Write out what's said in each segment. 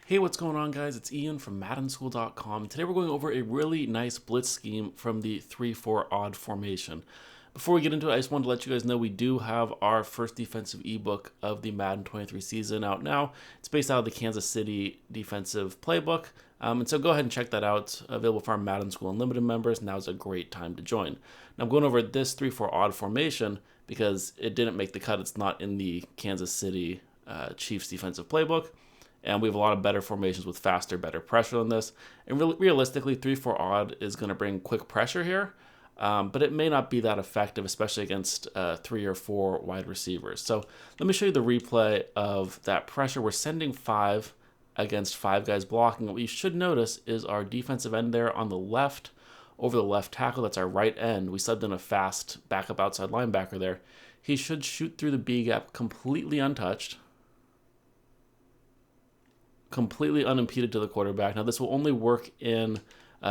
Hey, what's going on, guys? It's Ian from MaddenSchool.com. Today we're going over a really nice blitz scheme from the 3-4 odd formation. Before we get into it, I just wanted to let you guys know we do have our first defensive ebook of the Madden 23 season out now. It's based out of the Kansas City defensive playbook, and so go ahead and check that out. It's available for our Madden School Unlimited members. Now's a great time to join. Now I'm going over this 3-4 odd formation because it didn't make the cut. It's not in the Kansas City Chiefs defensive playbook. And we have a lot of better formations with faster, better pressure than this. And realistically, 3-4 odd is going to bring quick pressure here, but it may not be that effective, especially against 3 or 4 wide receivers. So let me show you the replay of that pressure. We're sending 5 against 5 guys blocking. What you should notice is our defensive end there on the left, over the left tackle. That's our right end. We subbed in a fast backup outside linebacker there. He should shoot through the B gap completely untouched, completely unimpeded to the quarterback. Now this will only work in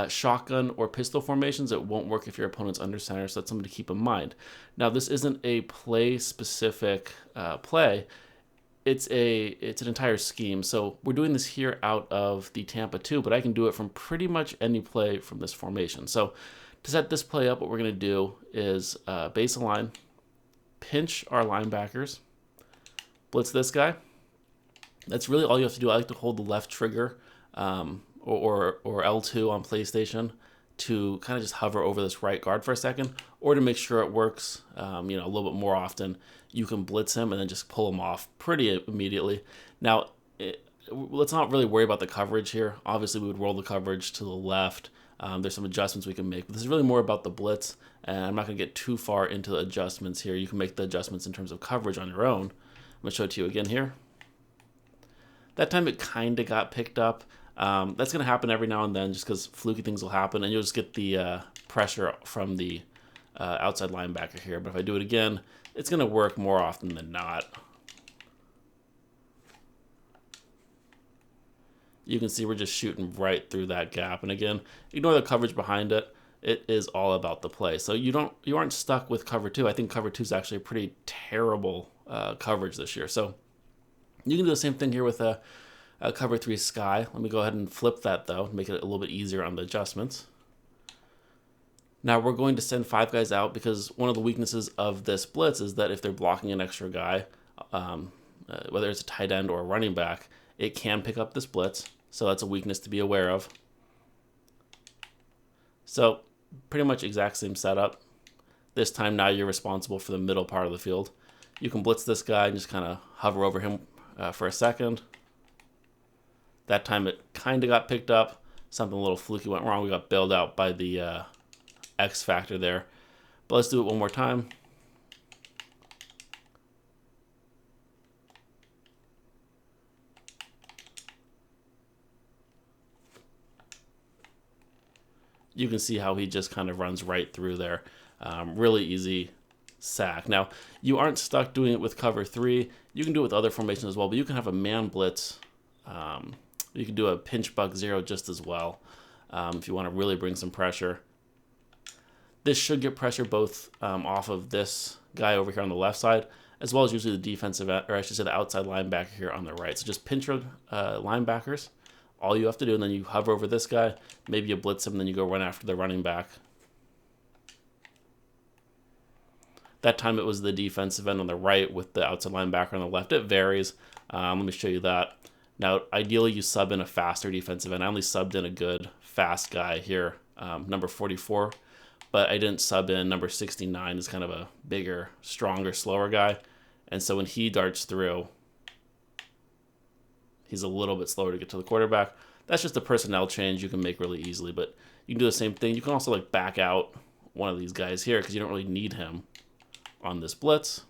shotgun or pistol formations. It won't work if your opponent's under center, so that's something to keep in mind. Now this isn't a play-specific play. It's an entire scheme. So we're doing this here out of the Tampa 2, but I can do it from pretty much any play from this formation. So to set this play up, what we're going to do is base a line, pinch our linebackers, blitz this guy. That's really all you have to do. I like to hold the left trigger or L2 on PlayStation to kind of just hover over this right guard for a second, or to make sure it works a little bit more often, you can blitz him and then just pull him off pretty immediately. Now, let's not really worry about the coverage here. Obviously, we would roll the coverage to the left. There's some adjustments we can make, but this is really more about the blitz, and I'm not going to get too far into the adjustments here. You can make the adjustments in terms of coverage on your own. I'm going to show it to you again here. That time it kind of got picked up. That's going to happen every now and then just because fluky things will happen, and you'll just get the pressure from the outside linebacker here. But if I do it again, it's going to work more often than not. You can see we're just shooting right through that gap. And again, ignore the coverage behind it. It is all about the play. So you aren't stuck with cover 2. I think cover 2 is actually a pretty terrible coverage this year. So you can do the same thing here with a cover 3 sky. Let me go ahead and flip that though, make it a little bit easier on the adjustments. Now we're going to send 5 guys out because one of the weaknesses of this blitz is that if they're blocking an extra guy, whether it's a tight end or a running back, it can pick up this blitz. So that's a weakness to be aware of. So pretty much exact same setup. This time now you're responsible for the middle part of the field. You can blitz this guy and just kind of hover over him for a second. That time it kind of got picked up. Something a little fluky went wrong. We got bailed out by the X factor there. But let's do it one more time. You can see how he just kind of runs right through there. Really easy sack. Now, you aren't stuck doing it with cover 3. You can do it with other formations as well, but you can have a man blitz. You can do a pinch buck 0 just as well if you want to really bring some pressure. This should get pressure both off of this guy over here on the left side, as well as usually the defensive, or I should say the outside linebacker here on the right. So just pinch your linebackers. All you have to do, and then you hover over this guy. Maybe you blitz him, and then you go run after the running back. That time it was the defensive end on the right with the outside linebacker on the left. It varies. Let me show you that. Now, ideally, you sub in a faster defensive end. I only subbed in a good, fast guy here, number 44. But I didn't sub in number 69 is kind of a bigger, stronger, slower guy. And so when he darts through, he's a little bit slower to get to the quarterback. That's just a personnel change you can make really easily. But you can do the same thing. You can also back out one of these guys here because you don't really need him on this blitz.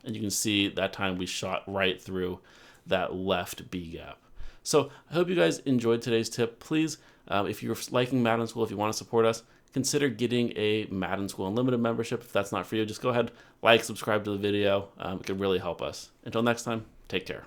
And you can see that time we shot right through that left B gap. So I hope you guys enjoyed today's tip. Please, if you're liking Madden School, if you want to support us, consider getting a Madden School Unlimited membership. If that's not for you, just go ahead, like, subscribe to the video. It could really help us. Until next time, take care.